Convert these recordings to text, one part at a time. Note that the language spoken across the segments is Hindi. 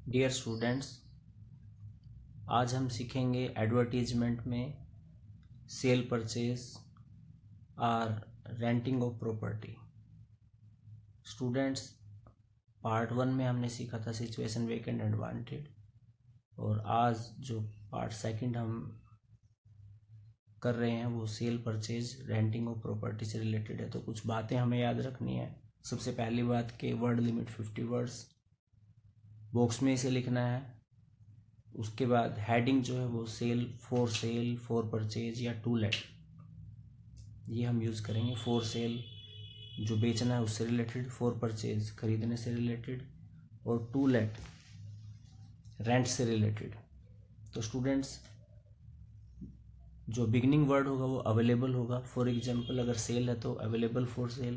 डियर स्टूडेंट्स, आज हम सीखेंगे एडवर्टीजमेंट में सेल परचेज और renting of property. Students, part 1 में हमने सीखा था सिचुएशन वेकेंट एंड वांटेड, और आज जो पार्ट 2 हम कर रहे हैं वो cell purchase renting of property से रिलेटेड है। तो कुछ बातें हमें याद रखनी है। सबसे पहली बात कि वर्ड लिमिट 50 वर्ड्स, बॉक्स में इसे लिखना है। उसके बाद हेडिंग जो है वो सेल, फॉर परचेज या टू लेट, ये हम यूज़ करेंगे। फॉर सेल जो बेचना है उससे रिलेटेड, फॉर परचेज खरीदने से रिलेटेड, और टू लेट रेंट से रिलेटेड। तो स्टूडेंट्स, जो बिगनिंग वर्ड होगा वो अवेलेबल होगा। फॉर एग्जांपल, अगर सेल है तो अवेलेबल फॉर सेल,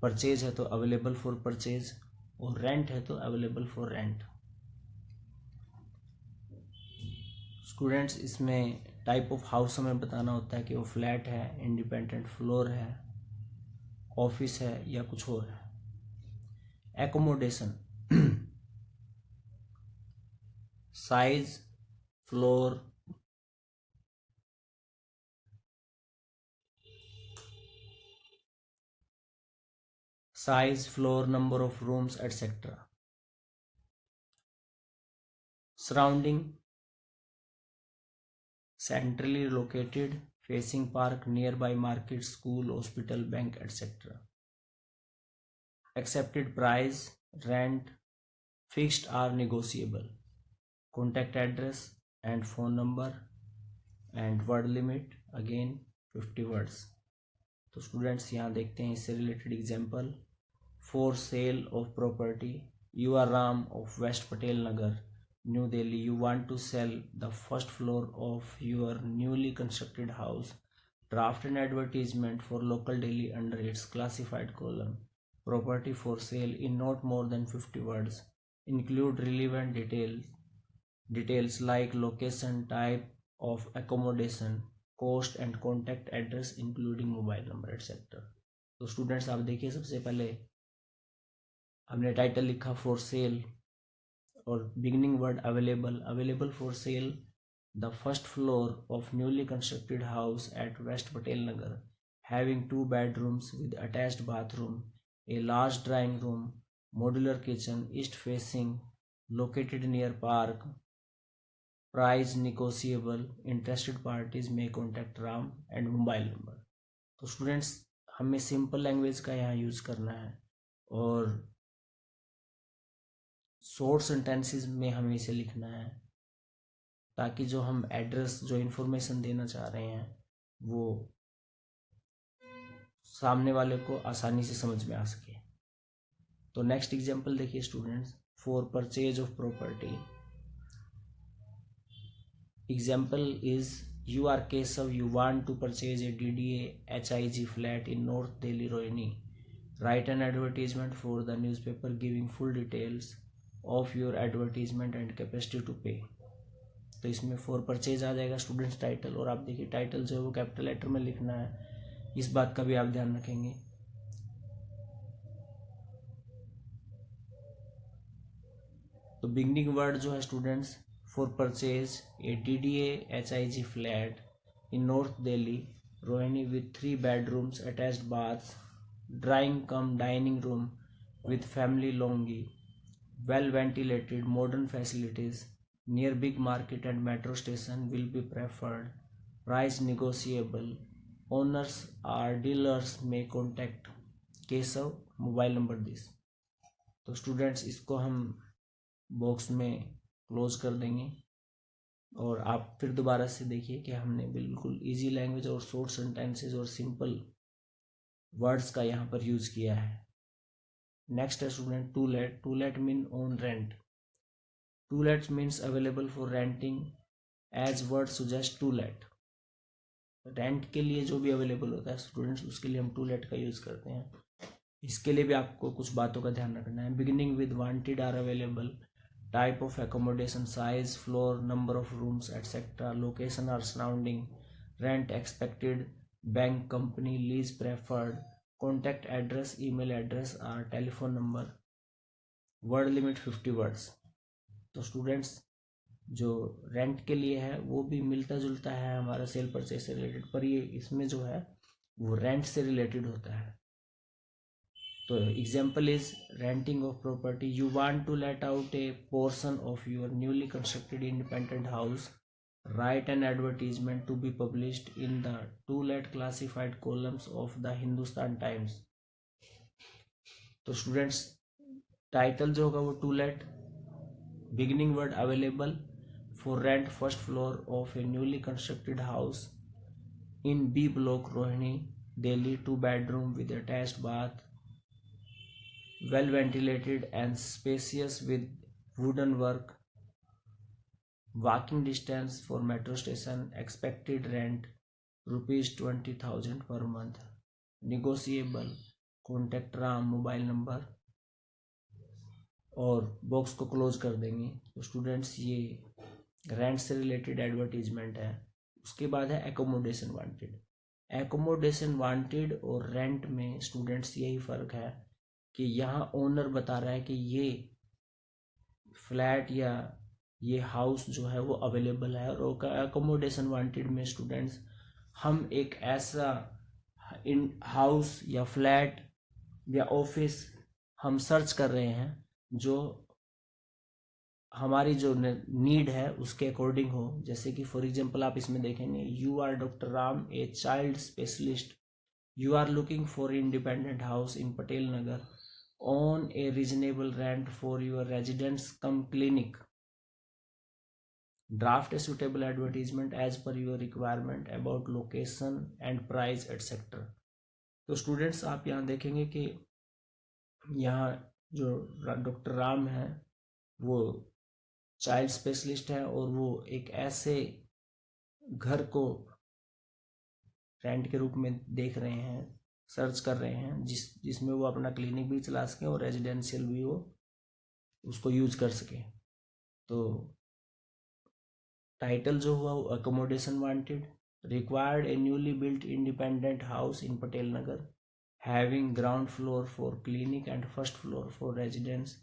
परचेज है तो अवेलेबल फॉर परचेज, और रेंट है तो अवेलेबल फॉर रेंट। स्टूडेंट्स, इसमें टाइप ऑफ हाउस हमें बताना होता है कि वो फ्लैट है, इंडिपेंडेंट फ्लोर है, ऑफिस है या कुछ और है। Accommodation, size, floor, number of rooms etcetera. Surrounding, centrally located, facing park, nearby market, school, hospital, bank, etc. Accepted price, rent, fixed or negotiable. Contact address and phone number, and word limit again 50 words. तो स्टूडेंट्स यहाँ देखते हैं इससे related example. For sale of property, you are Ram of West Patel Nagar, New Delhi. You want to sell the first floor of your newly constructed house. Draft an advertisement for local Delhi under its classified column. Property for sale in not more than 50 words. Include relevant details like location, type of accommodation, cost and contact address including mobile number etc. तो स्टूडेंट्स आप देखिए, सबसे पहले हमने टाइटल लिखा फॉर सेल और beginning word available for sale the first floor of newly constructed house at West Patel Nagar, having 2 bedrooms with attached bathroom, a large drawing room, modular kitchen, east facing, located near park, price negotiable, interested parties may contact Ram, and mobile number। तो स्टूडेंट्स, हमें सिंपल लैंग्वेज का यहाँ यूज़ करना है और शॉर्ट सेंटेंसेस में हमें इसे लिखना है, ताकि जो हम एड्रेस, जो इन्फॉर्मेशन देना चाह रहे हैं वो सामने वाले को आसानी से समझ में आ सके। तो नेक्स्ट एग्जांपल देखिए students, for purchase of property. Example is, you are Keshav, you want to purchase a DDA HIG flat in North Delhi Rohini. Write an advertisement for the newspaper giving full details of your advertisement and capacity to pay. तो इसमें फॉर परचेज आ जाएगा स्टूडेंट्स टाइटल, और आप देखिए टाइटल जो है वो कैपिटल लेटर में लिखना है, इस बात का भी आप ध्यान रखेंगे। तो बिगनिंग वर्ड जो है students, for purchase a DDA HIG flat in North Delhi Rohini with 3 bedrooms, attached bath, drawing come dining room with family Longi, well ventilated, modern facilities, near big market and metro station will be preferred, price negotiable, owners or dealers may contact Keshav, mobile number this. तो स्टूडेंट्स, इसको हम बॉक्स में क्लोज कर देंगे, और आप फिर दोबारा से देखिए कि हमने बिल्कुल इजी लैंग्वेज और शॉर्ट सेंटेंसेस और सिंपल वर्ड्स का यहाँ पर यूज़ किया है। नेक्स्ट है student to let mean on rent. To let means available for renting, as word suggest to let. Rent के लिए जो भी अवेलेबल होता है स्टूडेंट्स, उसके लिए हम टू लेट का यूज़ करते हैं। इसके लिए भी आपको कुछ बातों का ध्यान रखना है। Beginning with wanted or available, type of accommodation, size, floor, number of rooms etcetera, location or surrounding, rent expected, bank company, lease preferred, contact address, email address और telephone number. Word limit 50 words. तो स्टूडेंट्स जो रेंट के लिए है वो भी मिलता जुलता है हमारा सेल परचेज से रिलेटेड, पर ये इसमें जो है वो रेंट से रिलेटेड होता है। तो example is renting of property. You want to let out a portion of your newly constructed independent house, write an advertisement to be published in the to let classified columns of the Hindustan Times. तो स्टूडेंट्स टाइटल जो होगा वो to let, beginning word available for rent first floor of a newly constructed house in B block, Rohini, Delhi, 2 bedroom with attached bath, well ventilated and spacious with wooden work, walking distance for metro station, expected rent rupees 20,000 per month, negotiable, contact Ram mobile number, और बॉक्स को क्लोज कर देंगे। तो स्टूडेंट्स ये रेंट से रिलेटेड एडवर्टीजमेंट है। उसके बाद है एकोमोडेशन वांटेड। एकोमोडेशन वांटेड और रेंट में स्टूडेंट्स यही फ़र्क है कि यहाँ ओनर बता रहा है कि ये फ्लैट या ये हाउस जो है वो अवेलेबल है, और एकोमोडेशन वांटेड में स्टूडेंट्स हम एक ऐसा इन हाउस या फ्लैट या ऑफिस हम सर्च कर रहे हैं जो हमारी जो नीड है उसके अकॉर्डिंग हो। जैसे कि फॉर एग्जांपल आप इसमें देखेंगे, you are doctor Ram a child specialist, you are looking for independent house in Patel Nagar on a reasonable rent for your residence cum clinic, draft a suitable advertisement as per your requirement about location and price etcetera. तो स्टूडेंट्स आप यहाँ देखेंगे कि यहाँ जो डॉक्टर राम है वो चाइल्ड स्पेशलिस्ट है और वो एक ऐसे घर को रेंट के रूप में देख रहे हैं, सर्च कर रहे हैं जिसमें वो अपना क्लिनिक भी चला सके और रेजिडेंशियल भी वो उसको यूज कर सके। तो टाइटल जो हुआ वो accommodation wanted, required A newly built independent house in Patel Nagar having ground floor for clinic and first floor for residence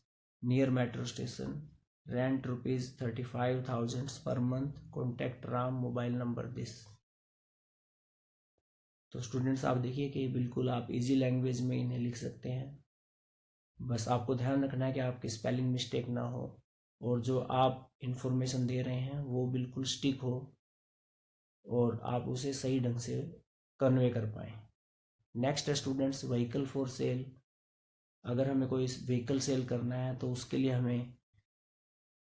near metro station, rent rupees 35,000 per month, contact Ram mobile number this. तो स्टूडेंट्स आप देखिए कि बिल्कुल आप इजी लैंग्वेज में इन्हें लिख सकते हैं, बस आपको ध्यान रखना है कि आपकी स्पेलिंग मिस्टेक ना हो और जो आप इंफॉर्मेशन दे रहे हैं वो बिल्कुल स्टिक हो और आप उसे सही ढंग से कन्वे कर पाएँ। नेक्स्ट है स्टूडेंट्स व्हीकल फॉर सेल। अगर हमें कोई व्हीकल सेल करना है तो उसके लिए हमें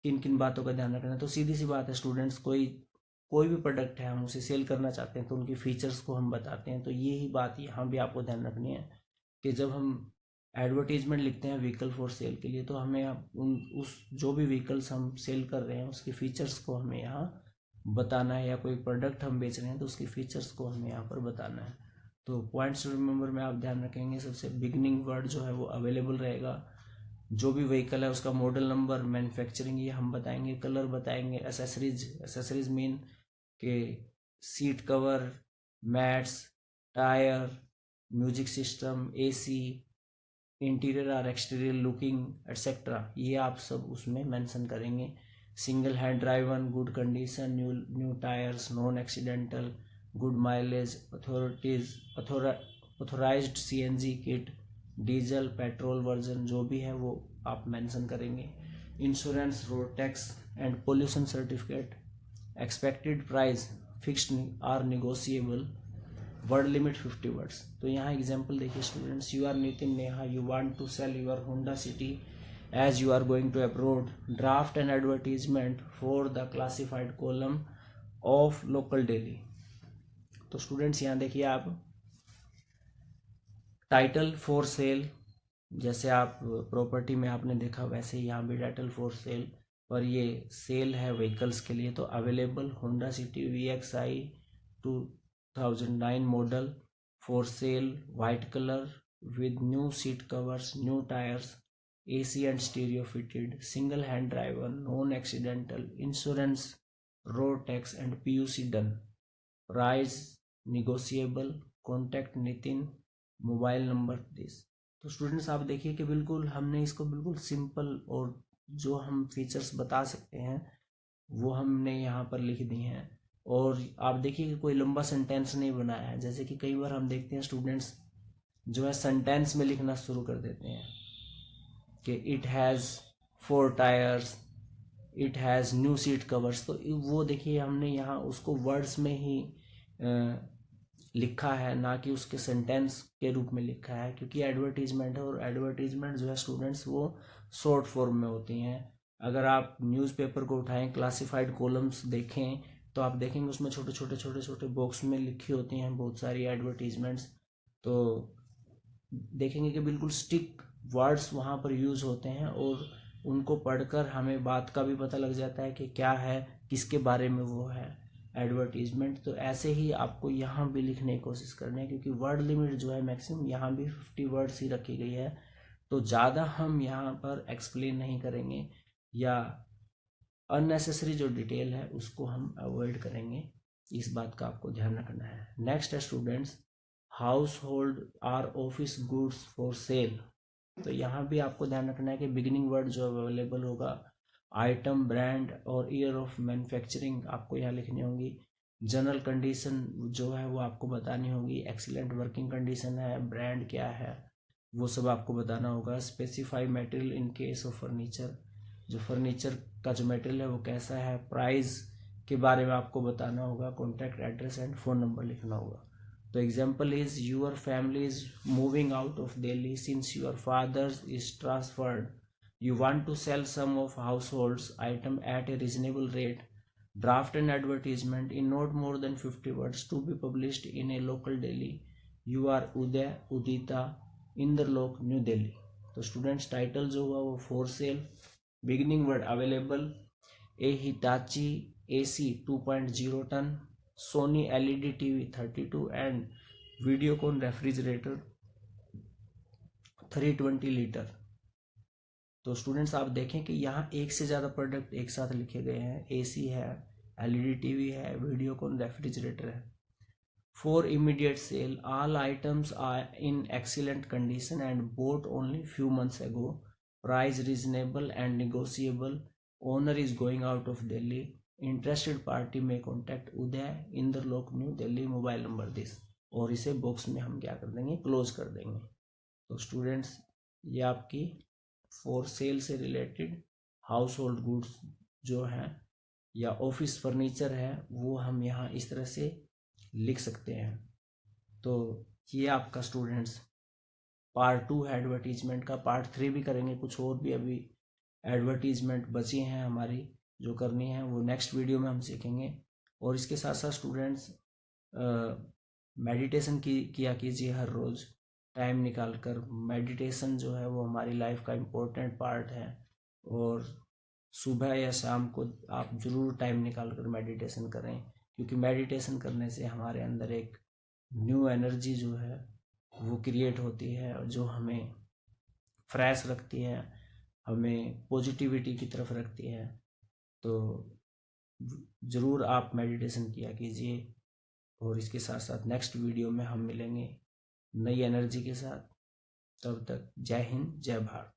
किन किन बातों का ध्यान रखना है। तो सीधी सी बात है स्टूडेंट्स, कोई भी प्रोडक्ट है हम उसे सेल करना चाहते हैं तो उनकी फीचर्स को हम बताते हैं। तो यही बात यहाँ भी आपको ध्यान रखनी है कि जब हम एडवर्टीजमेंट लिखते हैं व्हीकल फॉर सेल के लिए तो हमें उस जो भी व्हीकल्स हम सेल कर रहे हैं उसके फीचर्स को हमें यहाँ बताना है, या कोई प्रोडक्ट हम बेच रहे हैं तो उसकी फीचर्स को हमें यहाँ पर बताना है। तो पॉइंट्स रिमेंबर में आप ध्यान रखेंगे, सबसे बिगनिंग वर्ड जो है वो अवेलेबल रहेगा, जो भी व्हीकल है उसका मॉडल नंबर, मैन्युफैक्चरिंग ये हम बताएंगे, कलर बताएंगे, एसेसरीज मीन के seat cover, mats, tyre, music system, AC, interior और एक्सटीरियर लुकिंग एटसेट्रा, ये आप सब उसमें मेंशन करेंगे। Single hand driven, good condition, new tyres, non accidental, good mileage, authorised CNG kit, diesel, petrol version जो भी है वो आप मेंशन करेंगे। Insurance, road tax and pollution certificate, expected price fixed or negotiable, word limit 50 words. तो यहाँ एग्जाम्पल देखिए students, you are Nitin Neha, you want to sell your Honda City as you are going to abroad, draft an advertisement for the classified column of local daily. तो स्टूडेंट्स यहाँ देखिए आप टाइटल फॉर सेल, जैसे आप प्रॉपर्टी में आपने देखा वैसे ही यहाँ भी टाइटल फॉर सेल, पर ये सेल है व्हीकल्स के लिए। तो available Honda city VXI 2009 model for sale, white colour with new seat covers, new tyres, AC and stereo fitted, single hand driver, non accidental, insurance, road tax and PUC done, price negotiable, contact Nitin, mobile number this. तो स्टूडेंट्स आप देखिए कि बिल्कुल हमने इसको बिल्कुल सिंपल और जो हम फीचर्स बता सकते हैं वो हमने यहाँ पर लिख दिए हैं। और आप देखिए कि कोई लंबा सेंटेंस नहीं बनाया है। जैसे कि कई बार हम देखते हैं स्टूडेंट्स जो है सेंटेंस में लिखना शुरू कर देते हैं कि it has 4 tyres, it has new seat covers. तो वो देखिए हमने यहाँ उसको वर्ड्स में ही लिखा है, ना कि उसके सेंटेंस के रूप में लिखा है, क्योंकि एडवर्टीजमेंट है और एडवर्टीजमेंट जो है स्टूडेंट्स वो शॉर्ट फॉर्म में होती हैं। अगर आप न्यूज़पेपर को उठाएं, क्लासिफाइड कॉलम्स देखें, तो आप देखेंगे उसमें छोटे छोटे छोटे छोटे बॉक्स में लिखी होती हैं बहुत सारी एडवर्टीजमेंट्स। तो देखेंगे कि बिल्कुल स्टिक वर्ड्स वहाँ पर यूज़ होते हैं और उनको पढ़कर हमें बात का भी पता लग जाता है कि क्या है, किसके बारे में वो है एडवर्टीजमेंट। तो ऐसे ही आपको यहाँ भी लिखने की कोशिश करनी है, क्योंकि वर्ड लिमिट जो है मैक्सिमम यहाँ भी 50 वर्ड्स ही रखी गई है। तो ज़्यादा हम यहाँ पर एक्सप्लेन नहीं करेंगे या अननेसेसरी जो डिटेल है उसको हम अवॉइड करेंगे। इस बात का आपको ध्यान रखना है। नेक्स्ट है students, household or office goods for sale. तो यहाँ भी आपको ध्यान रखना है कि बिगिनिंग वर्ड जो अवेलेबल होगा, आइटम, ब्रांड और ईयर ऑफ मैन्युफैक्चरिंग आपको यहाँ लिखनी होगी। जनरल कंडीशन जो है वो आपको बतानी होगी। एक्सीलेंट वर्किंग कंडीशन है, ब्रांड क्या है वो सब आपको बताना होगा। Specify material in case of furniture, जो फर्नीचर का जो मटेरियल है वो कैसा है। प्राइस के बारे में आपको बताना होगा। Contact address and phone number लिखना होगा। तो example is your family is moving out of Delhi since your father is transferred, you want to sell some of households item at a reasonable rate, draft an advertisement in not more than 50 words to be published in a local daily, you are Uday Udita Indralok New Delhi। तो स्टूडेंट्स टाइटल जो हुआ वो for sale, beginning word available, a Hitachi AC 2.0 ton, Sony LED TV 32 and Videocon refrigerator 320 litre. तो स्टूडेंट्स आप देखें कि यहाँ एक से ज़्यादा प्रोडक्ट एक साथ लिखे गए हैं। AC है, LED TV है, वीडियोकॉन रेफ्रिजरेटर है। For immediate sale, all items are in excellent condition and bought only few months ago, price reasonable and negotiable, owner is going out of Delhi, interested party में contact Uday Inderlok new Delhi, mobile number this. और इसे बॉक्स में हम क्या कर देंगे, क्लोज कर देंगे। तो स्टूडेंट्स ये आपकी फॉर सेल से रिलेटेड हाउस होल्ड गुड्स जो हैं या ऑफिस फर्नीचर है वो हम यहाँ इस तरह से लिख सकते हैं। तो ये आपका स्टूडेंट्स पार्ट 2 है एडवर्टीजमेंट का। पार्ट 3 भी करेंगे, कुछ और भी अभी एडवर्टीजमेंट बची हैं हमारी जो करनी है, वो नेक्स्ट वीडियो में हम सीखेंगे। और इसके साथ साथ स्टूडेंट्स मेडिटेशन किया कीजिए हर रोज़ टाइम निकाल कर। मेडिटेशन जो है वो हमारी लाइफ का इम्पोर्टेंट पार्ट है और सुबह या शाम को आप ज़रूर टाइम निकाल कर मेडिटेशन करें, क्योंकि मेडिटेशन करने से हमारे अंदर एक न्यू एनर्जी जो है वो क्रिएट होती है और जो हमें फ्रेश रखती है, हमें पॉजिटिविटी की तरफ रखती है। तो ज़रूर आप मेडिटेशन किया कीजिए। और इसके साथ साथ नेक्स्ट वीडियो में हम मिलेंगे नई एनर्जी के साथ। तब तक जय हिंद, जय भारत।